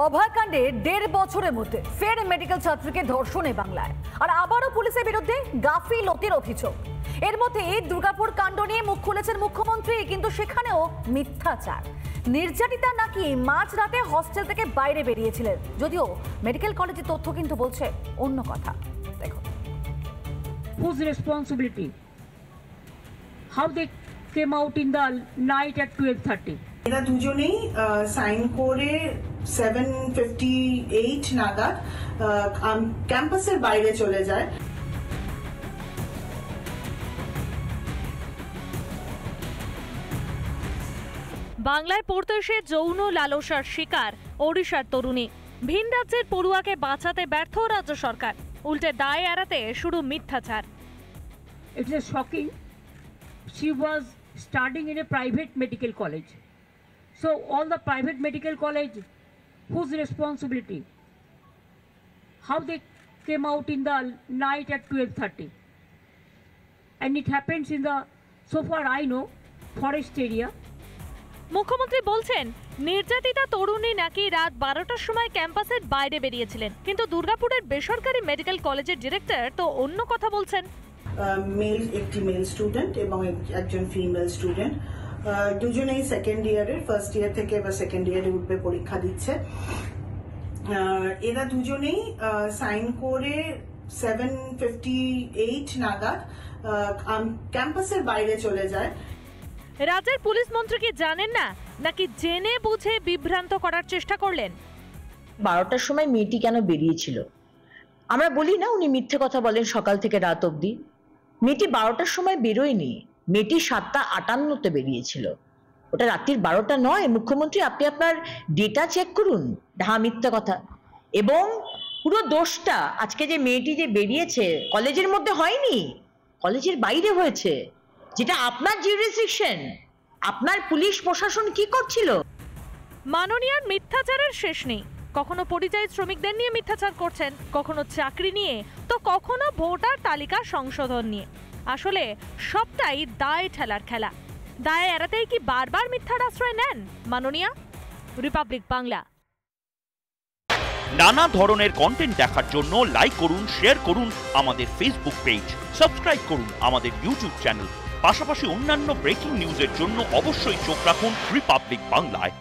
অভয়কাণ্ডে 1.5 বছরের মধ্যে ফের মেডিকেল ছাত্রীকে ধর্ষণে বাংলায়, আর আবারও পুলিশের বিরুদ্ধে গাফিলতির অভিযোগ। এর মধ্যে দুর্গাপুর কাণ্ড নিয়ে মুখ খুলেছেন মুখ্যমন্ত্রী, কিন্তু সেখানেও মিথ্যাচার। নির্যাতিতা নাকি মাঝরাতে হস্টেল থেকে বাইরে বেরিয়েছিলেন, যদিও মেডিকেল কলেজের তথ্য কিন্তু বলছে অন্য কথা। দেখো, whose responsibility? How they came out in the night at 12:30? এরা দুজনেই সাইন করে 7:58 নাগাদ ক্যাম্পাসের বাইরে চলে যায়। বাংলায় পড়তে এসে যৌন লালসার শিকার ওড়িশার তরুণী। ভিন রাজ্যের পড়ুয়াকে বাঁচাতে ব্যর্থ রাজ্য সরকার, উল্টে দায় এড়াতে শুরু মিথ্যাচার। It is shocking. She was studying in a private medical college. So all the private medical college, whose responsibility? How they came out in the night at 12:30? And it happens in the, so far I know, forest area. মুখ্যমন্ত্রী বলছেন নির্যাতিতা তরুণী নাকি রাত 12টার সময় ক্যাম্পাসের বাইরে বেরিয়েছিলেন, কিন্তু দুর্গাপুরের বেসরকারি মেডিকেল কলেজের ডিরেক্টর তো অন্য কথা বলছেন। একটি মেল স্টুডেন্ট এবং একজন ফিমেল স্টুডেন্ট, দুজনেই সেকেন্ড ইয়ারের, ফার্স্ট ইয়ার থেকে এবার সেকেন্ড ইয়ারে উঠবে, পরীক্ষা দিচ্ছে। এরা দুজনেই সাইন করে 7:58 নাগাদ ক্যাম্পাসের বাইরে চলে যায়। রাজ্যের পুলিশ মন্ত্রী কি জানেন না, নাকি জেনে বুঝে বিভ্রান্ত করার চেষ্টা করলেন? 12টার সময় মেয়েটি কেন বেরিয়েছিল? আমরা বলি না উনি মিথ্যে কথা বলেন সকাল থেকে রাত অবধি। মেয়েটি 12টার সময় বেরোয়নি, মেয়েটি 7:58-তে বেরিয়েছিল। ওটা রাত্রির 12টা নয়। মুখ্যমন্ত্রী, আপনি আপনার ডেটা চেক করুন। হ্যাঁ, মিথ্যে কথা। এবং পুরো দোষটা আজকে যে মেয়েটি যে বেরিয়েছে কলেজের মধ্যে হয়নি, কলেজের বাইরে হয়েছে, যেটা আপনার জুরিসডিকশন। আপনার পুলিশ প্রশাসন কি করছিল? মাননীয়ার মিথ্যাচারের শেষ নেই। কখনো পরিযায়ী শ্রমিকদের নিয়ে মিথ্যাচার করছেন, কখনো চাকরি নিয়ে, তো কখনো ভোটার তালিকা সংশোধন নিয়ে। আসলে সবটাই দায় ঠেলার খেলা। দায় এড়াতেই কি বারবার মিথ্যার আশ্রয় নেন মাননীয়া? রিপাবলিক বাংলা। নানা ধরনের কন্টেন্ট দেখার জন্য লাইক করুন, শেয়ার করুন আমাদের ফেসবুক পেজ, সাবস্ক্রাইব করুন আমাদের ইউটিউব চ্যানেল। পাশাপাশি অন্যান্য ব্রেকিং নিউজের জন্য অবশ্যই চোখ রাখুন রিপাবলিক বাংলায়।